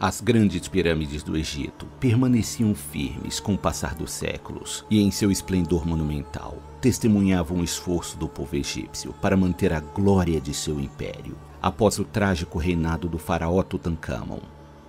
As grandes pirâmides do Egito permaneciam firmes com o passar dos séculos e, em seu esplendor monumental, testemunhavam o esforço do povo egípcio para manter a glória de seu império. Após o trágico reinado do faraó Tutancâmon,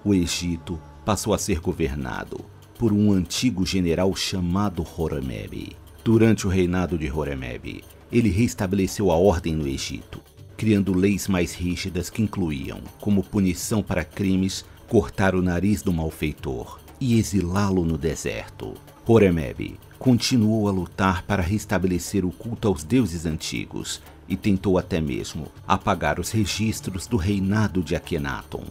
o Egito passou a ser governado por um antigo general chamado Horemheb. Durante o reinado de Horemheb, ele restabeleceu a ordem no Egito, criando leis mais rígidas que incluíam, como punição para crimes, cortar o nariz do malfeitor e exilá-lo no deserto. Horemheb continuou a lutar para restabelecer o culto aos deuses antigos e tentou até mesmo apagar os registros do reinado de Akhenaton,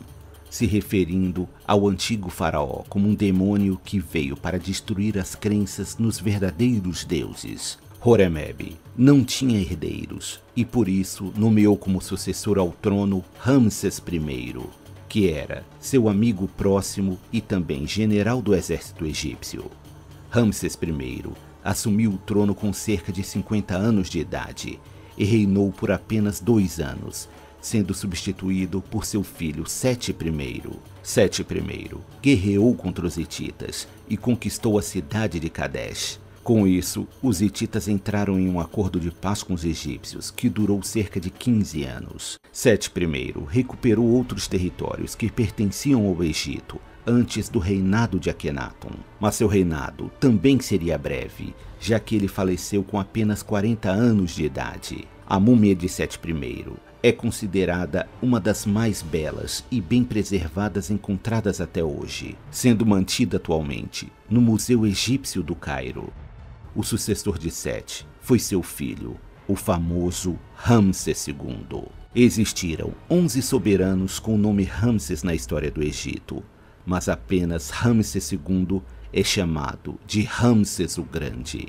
se referindo ao antigo faraó como um demônio que veio para destruir as crenças nos verdadeiros deuses. Horemheb não tinha herdeiros e por isso nomeou como sucessor ao trono Ramsés I, que era seu amigo próximo e também general do exército egípcio. Ramsés I assumiu o trono com cerca de 50 anos de idade e reinou por apenas 2 anos, sendo substituído por seu filho Seti I. Seti I guerreou contra os hititas e conquistou a cidade de Kadesh. Com isso, os hititas entraram em um acordo de paz com os egípcios, que durou cerca de 15 anos. Seti I recuperou outros territórios que pertenciam ao Egito antes do reinado de Akhenaton, mas seu reinado também seria breve, já que ele faleceu com apenas 40 anos de idade. A múmia de Seti I é considerada uma das mais belas e bem preservadas encontradas até hoje, sendo mantida atualmente no Museu Egípcio do Cairo. O sucessor de Seti foi seu filho, o famoso Ramsés II. Existiram 11 soberanos com o nome Ramsés na história do Egito, mas apenas Ramsés II é chamado de Ramsés o Grande.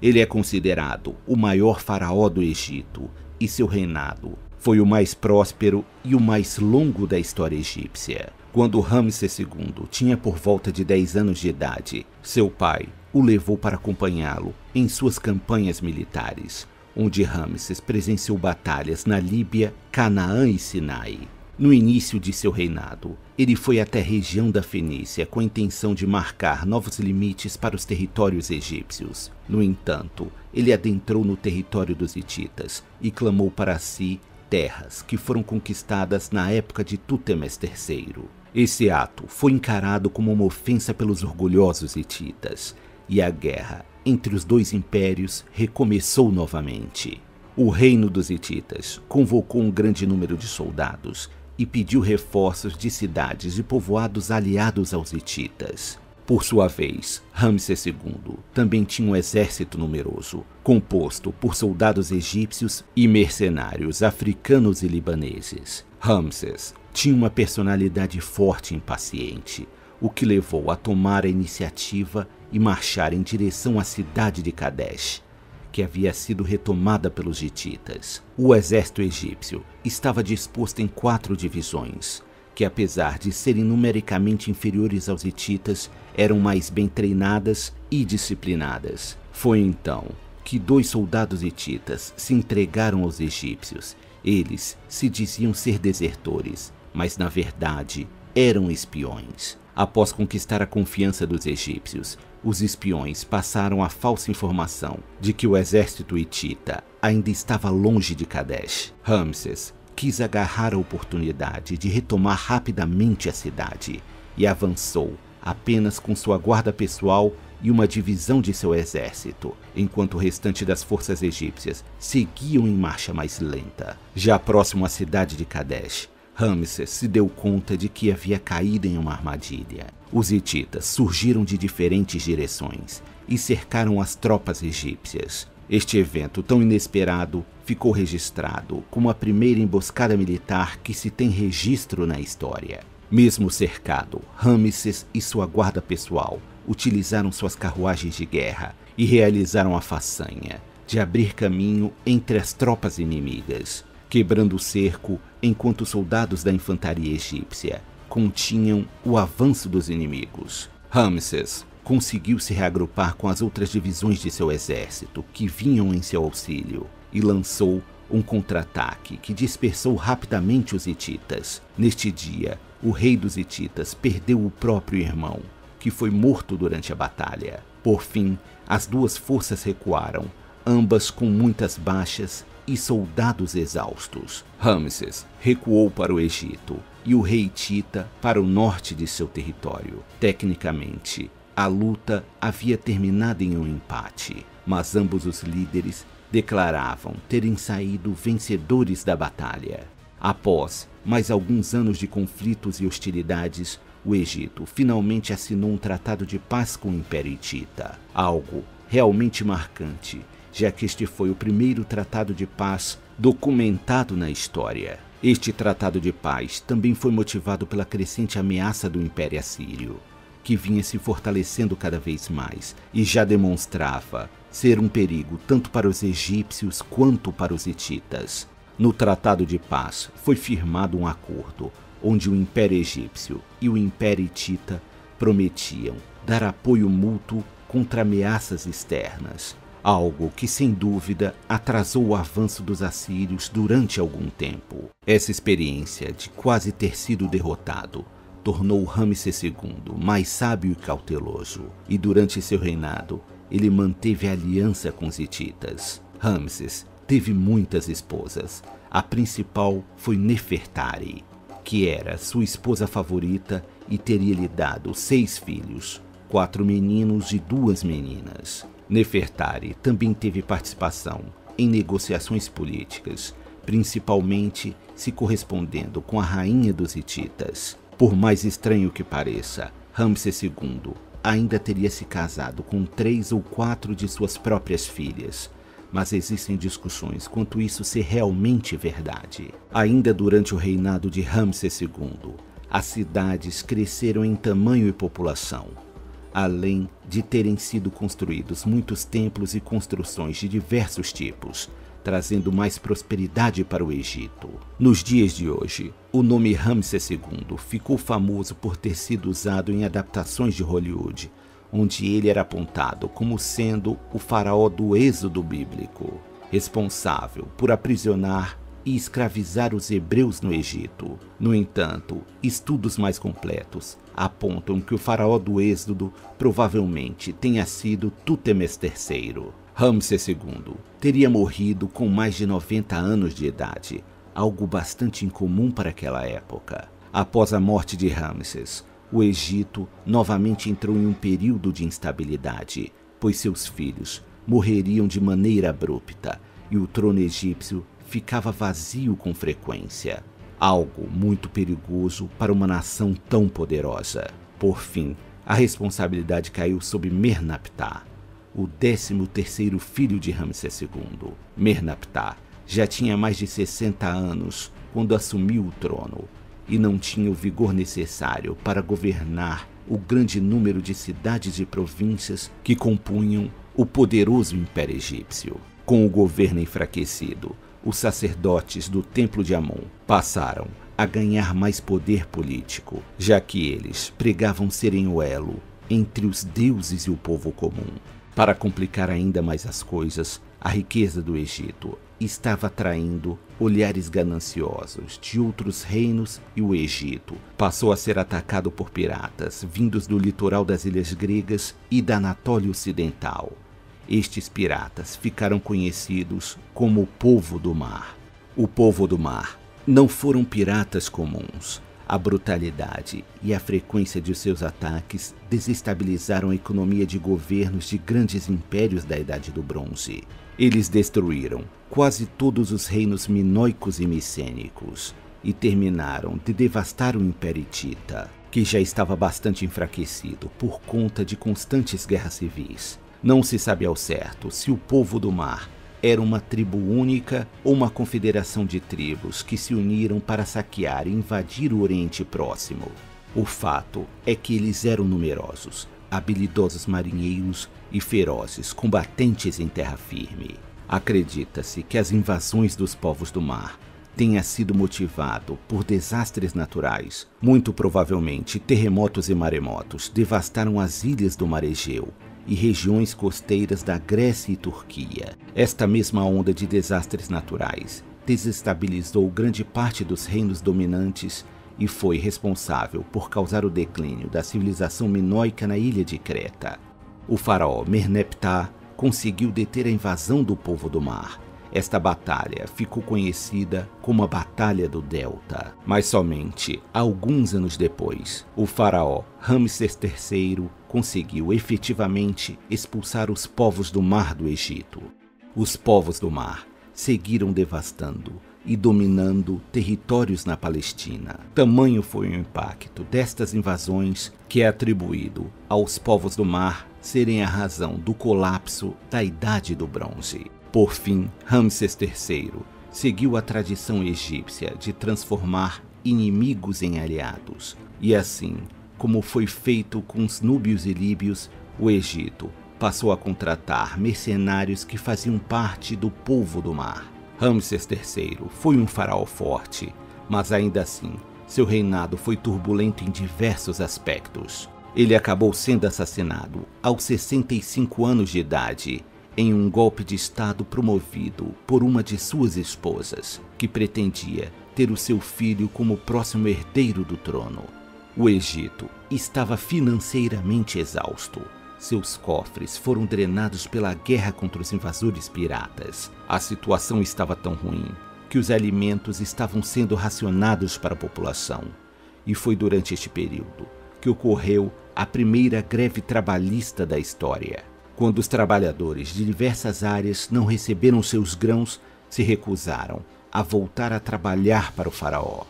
Ele é considerado o maior faraó do Egito e seu reinado foi o mais próspero e o mais longo da história egípcia. Quando Ramsés II tinha por volta de 10 anos de idade, seu pai o levou para acompanhá-lo em suas campanhas militares, onde Ramsés presenciou batalhas na Líbia, Canaã e Sinai. No início de seu reinado, ele foi até a região da Fenícia com a intenção de marcar novos limites para os territórios egípcios. No entanto, ele adentrou no território dos hititas e clamou para si terras que foram conquistadas na época de Tútemes III. Esse ato foi encarado como uma ofensa pelos orgulhosos hititas, e a guerra entre os dois impérios recomeçou novamente. O reino dos hititas convocou um grande número de soldados e pediu reforços de cidades e povoados aliados aos hititas. Por sua vez, Ramsés II também tinha um exército numeroso, composto por soldados egípcios e mercenários africanos e libaneses. Ramsés tinha uma personalidade forte e impaciente, o que levou a tomar a iniciativa e marchar em direção à cidade de Kadesh, que havia sido retomada pelos hititas. O exército egípcio estava disposto em 4 divisões, que apesar de serem numericamente inferiores aos hititas, eram mais bem treinadas e disciplinadas. Foi então que 2 soldados hititas se entregaram aos egípcios. Eles se diziam ser desertores, mas na verdade eram espiões. Após conquistar a confiança dos egípcios, os espiões passaram a falsa informação de que o exército hitita ainda estava longe de Kadesh. Ramsés quis agarrar a oportunidade de retomar rapidamente a cidade e avançou apenas com sua guarda pessoal e uma divisão de seu exército, enquanto o restante das forças egípcias seguiam em marcha mais lenta. Já próximo à cidade de Kadesh, Ramsés se deu conta de que havia caído em uma armadilha. Os hititas surgiram de diferentes direções e cercaram as tropas egípcias. Este evento tão inesperado ficou registrado como a primeira emboscada militar que se tem registro na história. Mesmo cercado, Ramsés e sua guarda pessoal utilizaram suas carruagens de guerra e realizaram a façanha de abrir caminho entre as tropas inimigas, quebrando o cerco enquanto os soldados da infantaria egípcia continham o avanço dos inimigos. Ramsés conseguiu se reagrupar com as outras divisões de seu exército que vinham em seu auxílio e lançou um contra-ataque que dispersou rapidamente os hititas. Neste dia, o rei dos hititas perdeu o próprio irmão, que foi morto durante a batalha. Por fim, as duas forças recuaram, ambas com muitas baixas e soldados exaustos. Ramsés recuou para o Egito e o rei hitita para o norte de seu território. Tecnicamente, a luta havia terminado em um empate, mas ambos os líderes declaravam terem saído vencedores da batalha. Após mais alguns anos de conflitos e hostilidades, o Egito finalmente assinou um tratado de paz com o Império Hitita, algo realmente marcante, já que este foi o primeiro tratado de paz documentado na história. Este tratado de paz também foi motivado pela crescente ameaça do Império Assírio, que vinha se fortalecendo cada vez mais e já demonstrava ser um perigo tanto para os egípcios quanto para os hititas. No Tratado de Paz foi firmado um acordo onde o Império Egípcio e o Império Hitita prometiam dar apoio mútuo contra ameaças externas, algo que sem dúvida atrasou o avanço dos assírios durante algum tempo. Essa experiência de quase ter sido derrotado tornou Ramsés II mais sábio e cauteloso, e durante seu reinado ele manteve a aliança com os hititas. Ramsés teve muitas esposas. A principal foi Nefertari, que era sua esposa favorita e teria lhe dado 6 filhos, 4 meninos e 2 meninas. Nefertari também teve participação em negociações políticas, principalmente se correspondendo com a rainha dos hititas. Por mais estranho que pareça, Ramsés II ainda teria se casado com 3 ou 4 de suas próprias filhas, mas existem discussões quanto isso ser realmente verdade. Ainda durante o reinado de Ramsés II, as cidades cresceram em tamanho e população, além de terem sido construídos muitos templos e construções de diversos tipos, trazendo mais prosperidade para o Egito. Nos dias de hoje, o nome Ramsés II ficou famoso por ter sido usado em adaptações de Hollywood, onde ele era apontado como sendo o faraó do Êxodo bíblico, responsável por aprisionar e escravizar os hebreus no Egito. No entanto, estudos mais completos apontam que o faraó do Êxodo provavelmente tenha sido Tútemes III. Ramsés II teria morrido com mais de 90 anos de idade, algo bastante incomum para aquela época. Após a morte de Ramsés, o Egito novamente entrou em um período de instabilidade, pois seus filhos morreriam de maneira abrupta e o trono egípcio ficava vazio com frequência, algo muito perigoso para uma nação tão poderosa. Por fim, a responsabilidade caiu sobre Merneptah, o 13º filho de Ramsés II. Merneptah já tinha mais de 60 anos quando assumiu o trono e não tinha o vigor necessário para governar o grande número de cidades e províncias que compunham o poderoso Império Egípcio. Com o governo enfraquecido, os sacerdotes do Templo de Amon passaram a ganhar mais poder político, já que eles pregavam serem o elo entre os deuses e o povo comum. Para complicar ainda mais as coisas, a riqueza do Egito estava atraindo olhares gananciosos de outros reinos e o Egito passou a ser atacado por piratas vindos do litoral das ilhas gregas e da Anatólia Ocidental. Estes piratas ficaram conhecidos como o Povo do Mar. O Povo do Mar não foram piratas comuns. A brutalidade e a frequência de seus ataques desestabilizaram a economia de governos de grandes impérios da Idade do Bronze. Eles destruíram quase todos os reinos minoicos e micênicos e terminaram de devastar o Império Hitita, que já estava bastante enfraquecido por conta de constantes guerras civis. Não se sabe ao certo se o Povo do Mar era uma tribo única ou uma confederação de tribos que se uniram para saquear e invadir o Oriente Próximo. O fato é que eles eram numerosos, habilidosos marinheiros e ferozes combatentes em terra firme. Acredita-se que as invasões dos povos do mar tenha sido motivado por desastres naturais. Muito provavelmente terremotos e maremotos devastaram as ilhas do Mar Egeu e regiões costeiras da Grécia e Turquia. Esta mesma onda de desastres naturais desestabilizou grande parte dos reinos dominantes e foi responsável por causar o declínio da civilização minoica na ilha de Creta. O faraó Merneptah conseguiu deter a invasão do povo do mar. Esta batalha ficou conhecida como a Batalha do Delta. Mas somente alguns anos depois, o faraó Ramsés III conseguiu efetivamente expulsar os povos do mar do Egito. Os povos do mar seguiram devastando e dominando territórios na Palestina. Tamanho foi o impacto destas invasões que é atribuído aos povos do mar serem a razão do colapso da Idade do Bronze. Por fim, Ramsés III seguiu a tradição egípcia de transformar inimigos em aliados, e assim, como foi feito com os núbios e líbios, o Egito passou a contratar mercenários que faziam parte do povo do mar. Ramsés III foi um faraó forte, mas ainda assim, seu reinado foi turbulento em diversos aspectos. Ele acabou sendo assassinado aos 65 anos de idade, em um golpe de estado promovido por uma de suas esposas, que pretendia ter o seu filho como próximo herdeiro do trono. O Egito estava financeiramente exausto. Seus cofres foram drenados pela guerra contra os invasores piratas. A situação estava tão ruim que os alimentos estavam sendo racionados para a população. E foi durante este período que ocorreu a primeira greve trabalhista da história, quando os trabalhadores de diversas áreas não receberam seus grãos, se recusaram a voltar a trabalhar para o faraó.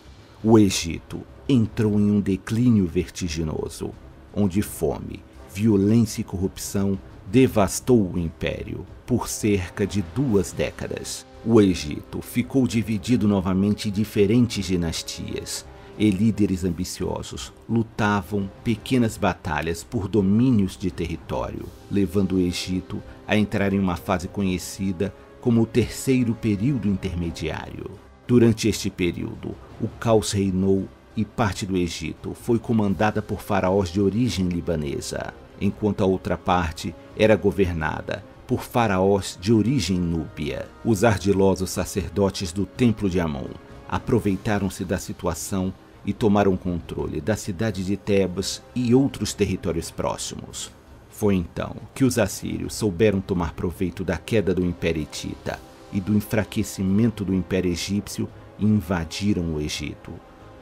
O Egito entrou em um declínio vertiginoso, onde fome, violência e corrupção devastou o império por cerca de 2 décadas. O Egito ficou dividido novamente em diferentes dinastias, e líderes ambiciosos lutavam pequenas batalhas por domínios de território, levando o Egito a entrar em uma fase conhecida como o terceiro período intermediário. Durante este período, o caos reinou e parte do Egito foi comandada por faraós de origem libanesa, enquanto a outra parte era governada por faraós de origem núbia. Os ardilosos sacerdotes do Templo de Amon aproveitaram-se da situação e tomaram controle da cidade de Tebas e outros territórios próximos. Foi então que os assírios souberam tomar proveito da queda do Império Hitita e do enfraquecimento do Império Egípcio e invadiram o Egito,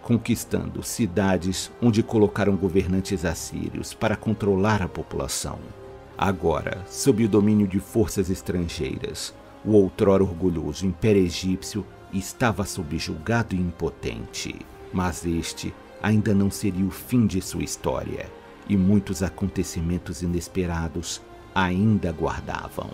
conquistando cidades onde colocaram governantes assírios para controlar a população. Agora, sob o domínio de forças estrangeiras, o outrora orgulhoso Império Egípcio estava subjugado e impotente. Mas este ainda não seria o fim de sua história, e muitos acontecimentos inesperados ainda aguardavam.